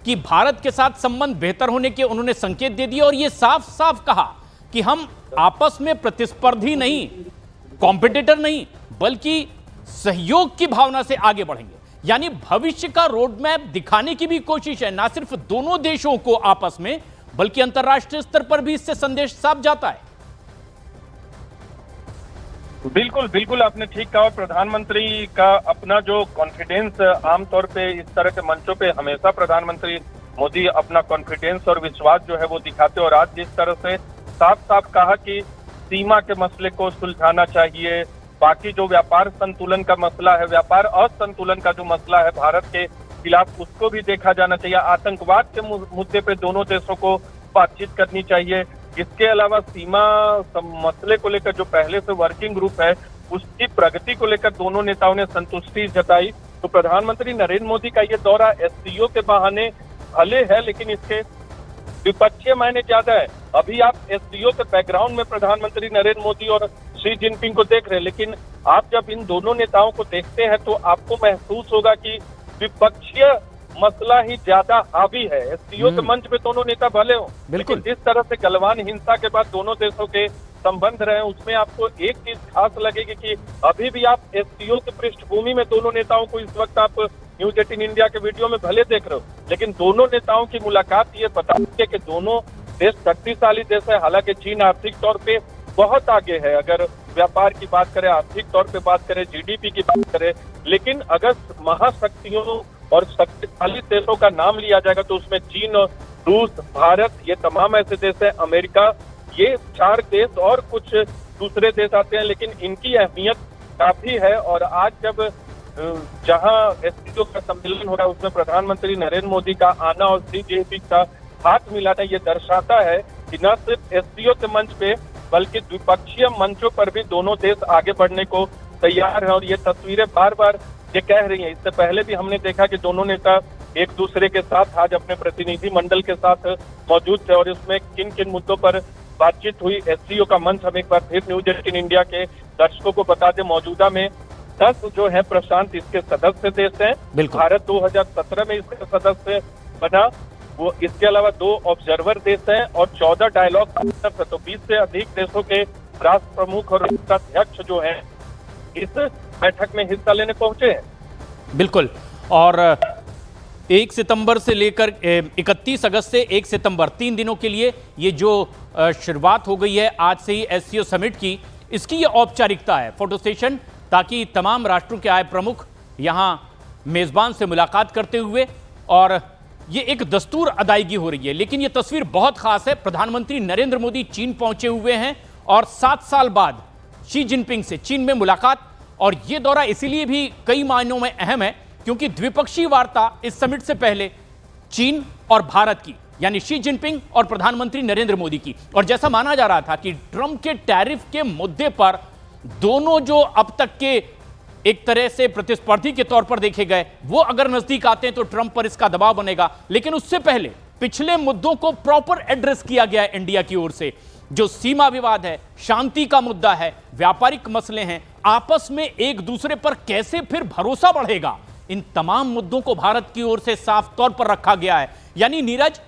कि भारत के साथ संबंध बेहतर होने के उन्होंने संकेत दे दिए और यह साफ साफ कहा कि हम आपस में प्रतिस्पर्धी नहीं, कॉम्पिटिटर नहीं, बल्कि सहयोग की भावना से आगे बढ़ेंगे। यानी भविष्य का रोड मैप दिखाने की भी कोशिश है, ना सिर्फ दोनों देशों को आपस में, बल्कि अंतर्राष्ट्रीय स्तर पर भी इससे संदेश साफ जाता है। बिल्कुल बिल्कुल, आपने ठीक कहा। और प्रधानमंत्री का अपना जो कॉन्फिडेंस, आमतौर पे इस तरह के मंचों पे हमेशा प्रधानमंत्री मोदी अपना कॉन्फिडेंस और विश्वास जो है वो दिखाते, और आज जिस तरह से साफ साफ कहा कि सीमा के मसले को सुलझाना चाहिए, बाकी जो व्यापार संतुलन का मसला है, व्यापार असंतुलन का जो मसला है भारत के खिलाफ, उसको भी देखा जाना चाहिए, आतंकवाद के मुद्दे पे दोनों देशों को बातचीत करनी चाहिए। इसके अलावा सीमा मसले को लेकर जो पहले से वर्किंग ग्रुप है उसकी प्रगति को लेकर दोनों नेताओं ने संतुष्टि जताई। तो प्रधानमंत्री नरेंद्र मोदी का ये दौरा एससीओ के बहाने भले है, लेकिन इसके द्विपक्षीय मायने ज्यादा है। अभी आप एससीओ के बैकग्राउंड में प्रधानमंत्री नरेंद्र मोदी और शी जिनपिंग को देख रहे हैं, लेकिन आप जब इन दोनों नेताओं को देखते हैं तो आपको महसूस होगा कि द्विपक्षीय मसला ही ज्यादा हावी है। एससीओ के मंच पे दोनों नेता भले हो, लेकिन जिस तरह से गलवान हिंसा के बाद दोनों देशों के संबंध रहे, उसमें आपको एक चीज खास लगेगी कि अभी भी आप एससीओ की पृष्ठभूमि में दोनों नेताओं को इस वक्त आप न्यूज 18 इंडिया के वीडियो में भले देख रहे हो, लेकिन दोनों नेताओं की मुलाकात ये बताती है कि दोनों देश शक्तिशाली देश है। हालांकि चीन आर्थिक तौर पे बहुत आगे है, अगर व्यापार की बात करें, आर्थिक तौर पे बात करें, जीडीपी की बात करें, लेकिन अगर महाशक्तियों और शक्तिशाली देशों का नाम लिया जाएगा तो उसमें चीन, रूस, भारत, ये तमाम ऐसे देश है, अमेरिका, ये 4 देश और कुछ दूसरे देश आते हैं, लेकिन इनकी अहमियत काफी है। और आज जब जहां एससीओ का सम्मेलन हो रहा है उसमें प्रधानमंत्री नरेंद्र मोदी का आना और शी जिनपिंग का हाथ मिलाना, ये दर्शाता है कि न सिर्फ एससीओ के मंच पे बल्कि द्विपक्षीय मंचों पर भी दोनों देश आगे बढ़ने को तैयार है। और ये तस्वीरें बार बार ये कह रही हैं, इससे पहले भी हमने देखा कि दोनों नेता एक दूसरे के साथ आज अपने प्रतिनिधि मंडल के साथ मौजूद थे और इसमें किन किन मुद्दों पर बातचीत हुई। एससीओ का मंच हम एक बार फिर न्यूज 18 इंडिया के दर्शकों को बता दें, मौजूदा में 10 जो है प्रशांत इसके सदस्य देश हैं। भारत 2017 में इसका सदस्य बना, वो इसके अलावा 2 ऑब्जर्वर देश हैं और 14 डायलॉग पार्टनर्स है। तो 20 से अधिक देशों के राष्ट्र प्रमुख और राष्ट्राध्यक्ष जो हैं इस बैठक में हिस्सा लेने पहुंचे हैं। बिल्कुल। और 1 सितंबर से लेकर 31 अगस्त से 1 सितंबर 3 दिनों के लिए ये जो शुरुआत हो गई है आज से ही एससीओ समिट की, इसकी ये औपचारिकता है, फोटो सेशन, ताकि तमाम राष्ट्रों के आए प्रमुख यहां मेजबान से मुलाकात करते हुए, और ये एक दस्तूर अदायगी हो रही है। लेकिन ये तस्वीर बहुत खास है। प्रधानमंत्री नरेंद्र मोदी चीन पहुंचे हुए हैं और 7 साल बाद शी जिनपिंग से चीन में मुलाकात, और यह दौरा इसीलिए भी कई मायनों में अहम है क्योंकि द्विपक्षीय वार्ता इस समिट से पहले चीन और भारत की, यानी शी जिनपिंग और प्रधानमंत्री नरेंद्र मोदी की। और जैसा माना जा रहा था कि ट्रंप के टैरिफ के मुद्दे पर दोनों जो अब तक के एक तरह से प्रतिस्पर्धी के तौर पर देखे गए, वो अगर नजदीक आते हैं तो ट्रंप पर इसका दबाव बनेगा। लेकिन उससे पहले पिछले मुद्दों को प्रॉपर एड्रेस किया गया इंडिया की ओर से। जो सीमा विवाद है, शांति का मुद्दा है, व्यापारिक मसले हैं, आपस में एक दूसरे पर कैसे फिर भरोसा बढ़ेगा, इन तमाम मुद्दों को भारत की ओर से साफ तौर पर रखा गया है। यानी नीरज,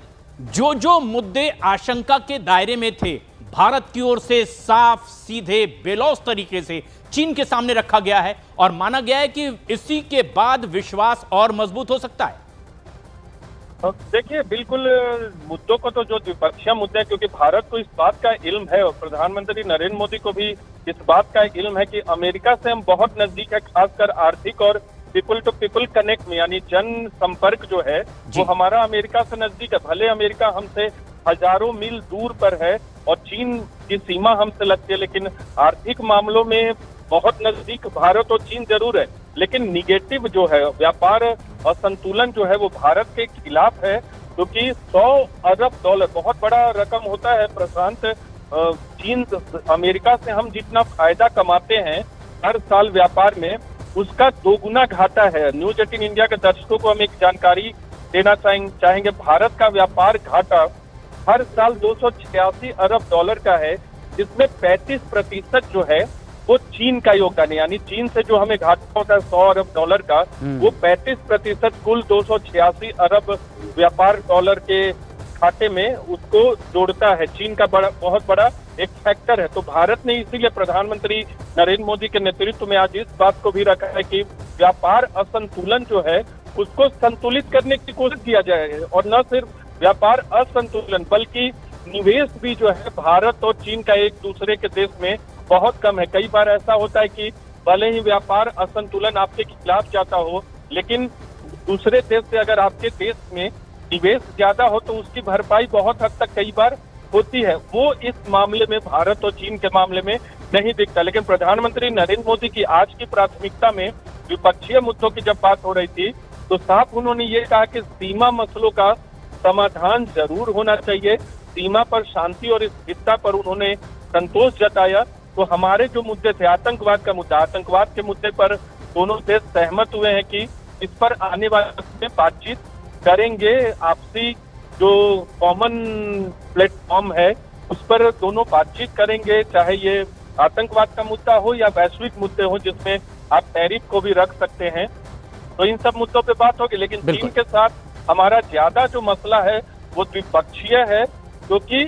जो जो मुद्दे आशंका के दायरे में थे, भारत की ओर से साफ सीधे बेलौस तरीके से चीन के सामने रखा गया है और माना गया है कि इसी के बाद विश्वास और मजबूत हो सकता है। देखिए, बिल्कुल मुद्दों को तो जो द्विपक्षीय मुद्दे हैं, क्योंकि भारत को इस बात का इल्म है और प्रधानमंत्री नरेंद्र मोदी को भी इस बात का इल्म है कि अमेरिका से हम बहुत नजदीक है, खासकर आर्थिक और पीपल टू पीपल कनेक्ट में, यानी जन संपर्क जो है वो हमारा अमेरिका से नजदीक है। भले अमेरिका हमसे हजारों मील दूर पर है और चीन की सीमा हमसे लगती है, लेकिन आर्थिक मामलों में बहुत नजदीक भारत और चीन जरूर है। लेकिन निगेटिव जो है, व्यापार असंतुलन जो है वो भारत के खिलाफ है, क्योंकि 100 अरब डॉलर बहुत बड़ा रकम होता है प्रशांत। चीन, अमेरिका से हम जितना फायदा कमाते हैं हर साल व्यापार में, उसका 2 गुना घाटा है। न्यूज 18 इंडिया के दर्शकों को हम एक जानकारी देना चाहेंगे। भारत का व्यापार घाटा हर साल 286 अरब डॉलर का है, जिसमें 35% जो है वो चीन का योगदान है, यानी चीन से जो हमें घाटा होता है 100 अरब डॉलर का, वो 35% कुल 286 अरब व्यापार डॉलर के खाते में उसको जोड़ता है। चीन का बहुत बड़ा एक फैक्टर है। तो भारत ने इसीलिए प्रधानमंत्री नरेंद्र मोदी के नेतृत्व में आज इस बात को भी रखा है कि व्यापार असंतुलन जो है उसको संतुलित करने की कोशिश किया जाए, और न सिर्फ व्यापार असंतुलन बल्कि निवेश भी जो है भारत और चीन का एक दूसरे के देश में बहुत कम है। कई बार ऐसा होता है कि भले ही व्यापार असंतुलन आपके खिलाफ जाता हो, लेकिन दूसरे देश से अगर आपके देश में निवेश ज्यादा हो तो उसकी भरपाई बहुत हद तक कई बार होती है। वो इस मामले में भारत और चीन के मामले में नहीं दिखता। लेकिन प्रधानमंत्री नरेंद्र मोदी की आज की प्राथमिकता में द्विपक्षीय मुद्दों की जब बात हो रही थी तो साफ उन्होंने ये कहा कि सीमा मसलों का समाधान जरूर होना चाहिए। सीमा पर शांति और स्थिरता पर उन्होंने संतोष जताया। तो हमारे जो मुद्दे थे, आतंकवाद का मुद्दा, आतंकवाद के मुद्दे पर दोनों देश सहमत हुए हैं कि इस पर आने वाले वक्त में बातचीत करेंगे। आपसी जो कॉमन प्लेटफॉर्म है उस पर दोनों बातचीत करेंगे, चाहे ये आतंकवाद का मुद्दा हो या वैश्विक मुद्दे हो जिसमें आप टैरिफ को भी रख सकते हैं। तो इन सब मुद्दों पे बात होगी। लेकिन चीन के साथ हमारा ज्यादा जो मसला है वो द्विपक्षीय है, क्योंकि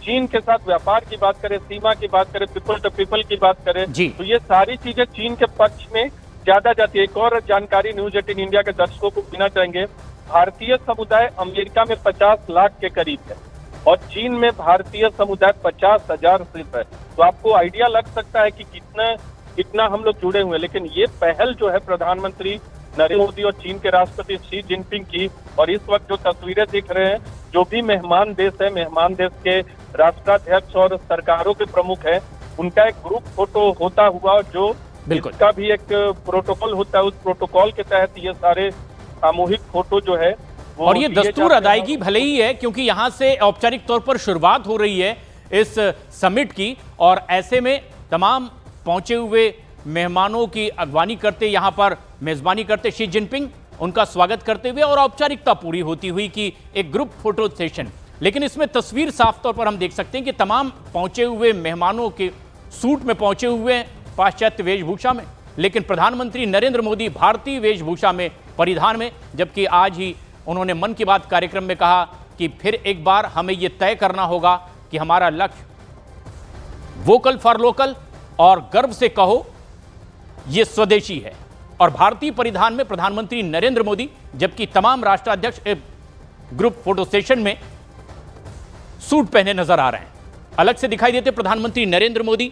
चीन के साथ व्यापार की बात करें, सीमा की बात करें, पीपल टू पीपल की बात करें, तो ये सारी चीजें चीन के पक्ष में ज्यादा जाती है। एक और जानकारी न्यूज 18 इंडिया के दर्शकों को देना चाहेंगे, भारतीय समुदाय अमेरिका में 50 लाख के करीब है और चीन में भारतीय समुदाय 50,000 सिर्फ है। तो आपको आइडिया लग सकता है कि कितना हम लोग जुड़े हुए हैं। लेकिन ये पहल जो है प्रधानमंत्री नरेंद्र मोदी और चीन के राष्ट्रपति शी जिनपिंग की, और इस वक्त जो तस्वीरें दिख रहे हैं, जो भी मेहमान देश है, मेहमान देश के राष्ट्राध्यक्ष और सरकारों के प्रमुख हैं, उनका एक ग्रुप फोटो होता हुआ जो इसका भी एक प्रोटोकॉल होता है, उस प्रोटोकॉल के तहत ये सारे सामूहिक फोटो जो है वो, और ये दस्तूर अदायगी भले ही है क्योंकि यहां से औपचारिक तौर पर शुरुआत हो रही है इस समिट की, और ऐसे में तमाम पहुंचे हुए मेहमानों की अगवानी करते, यहां पर मेजबानी करते शी जिनपिंग, उनका स्वागत करते हुए और औपचारिकता पूरी होती हुई कि एक ग्रुप फोटो सेशन। लेकिन इसमें तस्वीर साफ तौर पर हम देख सकते हैं कि तमाम पहुंचे हुए मेहमानों के सूट में पहुंचे हुए हैं, पाश्चात्य वेशभूषा में, लेकिन प्रधानमंत्री नरेंद्र मोदी भारतीय वेशभूषा में, परिधान में, जबकि आज ही उन्होंने मन की बात कार्यक्रम में कहा कि फिर एक बार हमें यह तय करना होगा कि हमारा लक्ष्य वोकल फॉर लोकल और गर्व से कहो यह स्वदेशी है। और भारतीय परिधान में प्रधानमंत्री नरेंद्र मोदी, जबकि तमाम राष्ट्राध्यक्ष ग्रुप फोटो सेशन में सूट पहने नजर आ रहे हैं। अलग से दिखाई देते प्रधानमंत्री नरेंद्र मोदी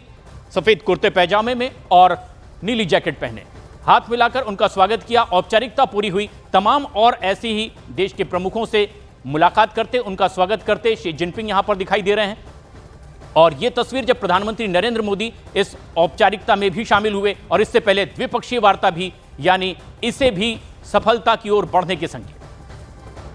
सफेद कुर्ते पैजामे में और नीली जैकेट पहने, हाथ मिलाकर उनका स्वागत किया। औपचारिकता पूरी हुई। तमाम और ऐसी ही देश के प्रमुखों से मुलाकात करते, उनका स्वागत करते शी जिनपिंग यहां पर दिखाई दे रहे हैं। और यह तस्वीर जब प्रधानमंत्री नरेंद्र मोदी इस औपचारिकता में भी शामिल हुए और इससे पहले द्विपक्षीय वार्ता भी, यानी इसे भी सफलता की ओर बढ़ने के संकेत।